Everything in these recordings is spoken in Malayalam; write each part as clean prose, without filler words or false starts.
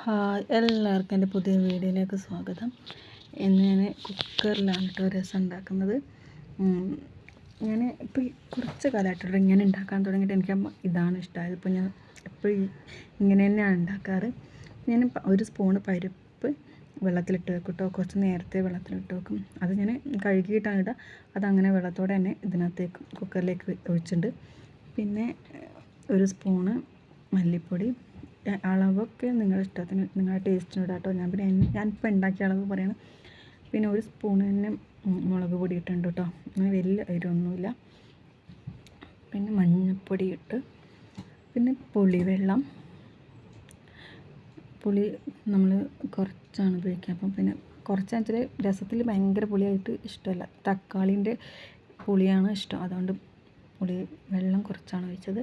ഹായ്, എല്ലാവർക്കും എൻ്റെ പുതിയ വീഡിയോയിലേക്ക് സ്വാഗതം. ഇന്ന് ഞാൻ കുക്കറിലാണ് കേട്ടോ രസം ഉണ്ടാക്കുന്നത്. ഞാൻ ഇപ്പോൾ കുറച്ച് കാലമായിട്ടുള്ള ഇങ്ങനെ ഉണ്ടാക്കാൻ തുടങ്ങിയിട്ട് എനിക്ക് ഇതാണ് ഇഷ്ടമായത്. ഇപ്പോൾ ഞാൻ എപ്പോഴും ഇങ്ങനെ തന്നെയാണ് ഉണ്ടാക്കാറ്. ഞാൻ ഒരു സ്പൂണ് പരിപ്പ് വെള്ളത്തിലിട്ട് വെക്കും കേട്ടോ. കുറച്ച് നേരത്തെ വെള്ളത്തിലിട്ട് വെക്കും. അത് ഞാൻ കഴുകിയിട്ടാണ് ഇടുക. അതങ്ങനെ വെള്ളത്തോടെ തന്നെ ഇതിനകത്തേക്ക് കുക്കറിലേക്ക് ഒഴിച്ചിട്ടുണ്ട്. പിന്നെ ഒരു സ്പൂണ് മല്ലിപ്പൊടി, അളവൊക്കെ നിങ്ങളുടെ ഇഷ്ടത്തിന് നിങ്ങളുടെ ടേസ്റ്റിന് ഇടാം കേട്ടോ. ഞാനിപ്പോൾ ഉണ്ടാക്കിയ അളവ് പറയണം. പിന്നെ ഒരു സ്പൂൺ തന്നെ മുളക് പൊടി ഇട്ടുണ്ട് കേട്ടോ. അങ്ങനെ വലിയ എരിവൊന്നുമില്ല. പിന്നെ മഞ്ഞൾപ്പൊടി ഇട്ട്, പിന്നെ പുളിവെള്ളം. പുളി നമ്മൾ കുറച്ചാണ് ഉപയോഗിക്കുക. അപ്പം പിന്നെ കുറച്ചാണെന്ന് വെച്ചാൽ രസത്തിൽ ഭയങ്കര പുളിയായിട്ട് ഇഷ്ടമല്ല. തക്കാളിൻ്റെ പുളിയാണ് ഇഷ്ടം. അതുകൊണ്ട് പുളി വെള്ളം കുറച്ചാണ് ഒഴിച്ചത്.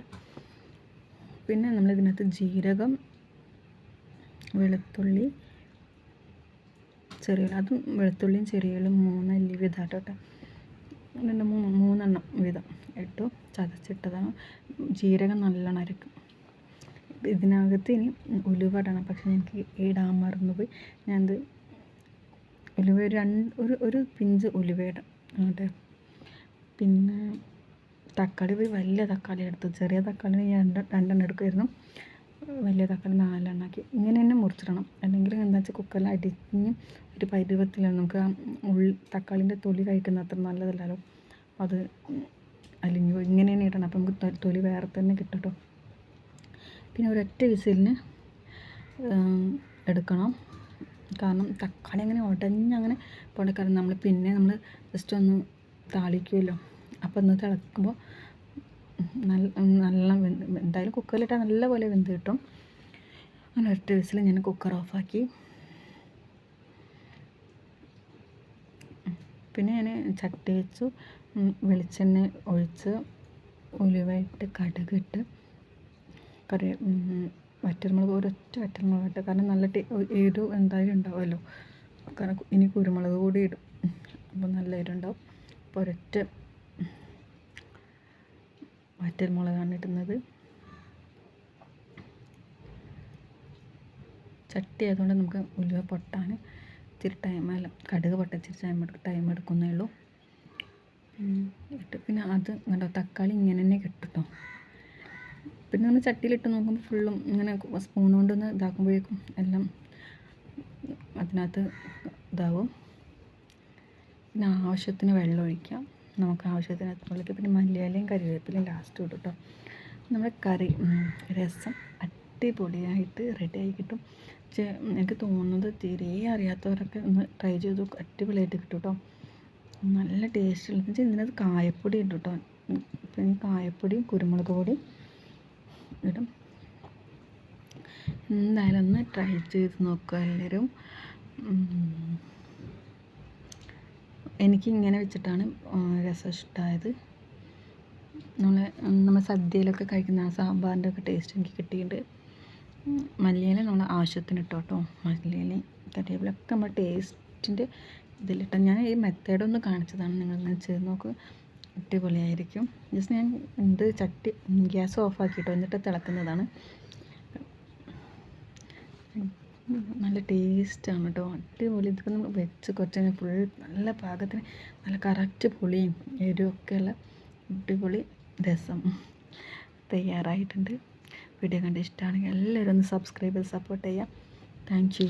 പിന്നെ നമ്മളിതിനകത്ത് ജീരകം, വെളുത്തുള്ളി, ചെറിയുള്ളി, അതും വെളുത്തുള്ളിയും ചെറിയുള്ളിയും 3 അല്ലി വീതം കേട്ടോ. മൂന്നെണ്ണം വീതം ഇട്ടു ചതച്ചിട്ടതാണ്. ജീരകം നല്ലോണം അരക്കും. ഇതിനകത്ത് ഇനി ഉലുവ ഇടണം. പക്ഷെ എനിക്ക് ഇടാൻ മറന്നുപോയി. ഞാനത് ഉലുവ ഒരു പിഞ്ച് ഉലുവ ഇടാം അങ്ങോട്ട്. പിന്നെ തക്കാളി വലിയ തക്കാളി എടുത്തു. ചെറിയ തക്കാളി ഞാൻ രണ്ടെണ്ണം എടുക്കുമായിരുന്നു. വലിയ തക്കാളി 4 എണ്ണമാക്കി. ഇങ്ങനെ തന്നെ മുറിച്ചിടണം. അല്ലെങ്കിൽ എന്താ വെച്ചാൽ കുക്കറിൽ അടിഞ്ഞ് ഒരു പരുവത്തിലാണ്. നമുക്ക് ആ തക്കാളിൻ്റെ തൊലി കഴിക്കുന്ന അത്ര നല്ലതല്ലല്ലോ. അത് അലിഞ്ഞു പോയി. ഇങ്ങനെ തന്നെ ഇടണം. അപ്പം നമുക്ക് തൊലി വേറെ തന്നെ കിട്ടും കേട്ടോ. പിന്നെ ഒരൊറ്റ വിസിലിന് എടുക്കണം. കാരണം തക്കാളി അങ്ങനെ ഉടഞ്ഞങ്ങനെ പൊടക്കാറ്. നമ്മൾ ജസ്റ്റ് ഒന്ന് താളിക്കുമല്ലോ. അപ്പോൾ ഒന്ന് തിളക്കുമ്പോൾ നല്ല എന്തായാലും കുക്കറിലിട്ടാൽ നല്ലപോലെ വെന്ത് കിട്ടും. അങ്ങനെ ഒറ്റ വിസിൽ ഞാൻ കുക്കർ ഓഫാക്കി. പിന്നെ ഞാൻ ചട്ടി വെച്ചു. വെളിച്ചെണ്ണ ഒഴിച്ച് ഉലുവയിട്ട് കടുകിട്ട് വറ്റൽമുളക് ഒരൊറ്റ വറ്റൽമുളക് ഇട്ട്. കാരണം നല്ല എരിവ് എന്തായാലും ഉണ്ടാവുമല്ലോ. കാരണം ഇനി കുരുമുളക് കൂടി ഇടും. അപ്പോൾ നല്ല എരിവുണ്ടാവും. അപ്പോൾ ഒരൊറ്റ വറ്റൽമുളകാണ് ഇടുന്നത്. ചട്ടി ആയതുകൊണ്ട് നമുക്ക് ഉലുവ പൊട്ടാൻ ഇച്ചിരി ടൈമല്ല, കടുക് പൊട്ടാൻ ഇച്ചിരി ടൈം എടുക്കുന്നേ ഉള്ളൂ. ഇട്ട് പിന്നെ അത് കണ്ടോ, തക്കാളി ഇങ്ങനെ തന്നെ കിട്ടുട്ടോ. പിന്നെ നമ്മൾ ചട്ടിയിലിട്ട് നോക്കുമ്പോൾ ഫുള്ളും ഇങ്ങനെ സ്പൂൺ കൊണ്ടൊന്ന് ഇതാക്കുമ്പോഴേക്കും എല്ലാം അതിനകത്ത് ഇതാവും. പിന്നെ ആവശ്യത്തിന് വെള്ളം ഒഴിക്കാം. നമുക്ക് ആവശ്യത്തിന് എത്രയുള്ളൂ. പിന്നെ മല്ലിയിലയും കരിവേപ്പിലയും ലാസ്റ്റ് ഇടും കേട്ടോ. നമ്മുടെ രസം അടിപൊളിയായിട്ട് റെഡിയായി കിട്ടും. പക്ഷേ എനിക്ക് തോന്നുന്നത് തീരെ അറിയാത്തവരൊക്കെ ഒന്ന് ട്രൈ ചെയ്തു. അടിപൊളിയായിട്ട് കിട്ടും കേട്ടോ. നല്ല ടേസ്റ്റുള്ള വെച്ചാൽ ഇതിനകത്ത് കായപ്പൊടി ഇടും കേട്ടോ. പിന്നെ കായപ്പൊടിയും കുരുമുളക് പൊടിയും ഇടും. എന്തായാലും ഒന്ന് ട്രൈ ചെയ്ത് നോക്കുക എല്ലാവരും. എനിക്കിങ്ങനെ വെച്ചിട്ടാണ് രസം ഇഷ്ടമായത്. നമ്മൾ സദ്യയിലൊക്കെ കഴിക്കുന്ന ആ സാമ്പാറിൻ്റെ ഒക്കെ ടേസ്റ്റ് എനിക്ക് കിട്ടിയിട്ടുണ്ട്. മല്ലിയില നമ്മൾ ആവശ്യത്തിന് ഇട്ടോ കേട്ടോ. മല്ലിയില കരിവേപ്പിലൊക്കെ നമ്മൾ ടേസ്റ്റിൻ്റെ ഇതിലിട്ട. ഞാൻ ഈ മെത്തേഡൊന്ന് കാണിച്ചതാണ്. നിങ്ങളിങ്ങനെ ചെയ്ത് നോക്ക്, അടിപൊളിയായിരിക്കും. ജസ്റ്റ് ഞാൻ ഗ്യാസ് ഓഫാക്കിയിട്ടോ, എന്നിട്ട് തിളക്കുന്നതാണ്. നല്ല ടേസ്റ്റാണ് കേട്ടോ, അടിപൊളി. ഇതൊക്കെ നമ്മൾ വെച്ച് കുറച്ച് കഴിഞ്ഞാൽ ഫുൾ നല്ല പാകത്തിന് നല്ല കറക്റ്റ് പുളിയും എരിവൊക്കെ ഉള്ള അടിപൊളി രസം തയ്യാറായിട്ടുണ്ട്. വീഡിയോ കണ്ട് ഇഷ്ടമാണെങ്കിൽ എല്ലാവരും ഒന്ന് സബ്സ്ക്രൈബ് ചെയ്ത് സപ്പോർട്ട് ചെയ്യാം. Thank you.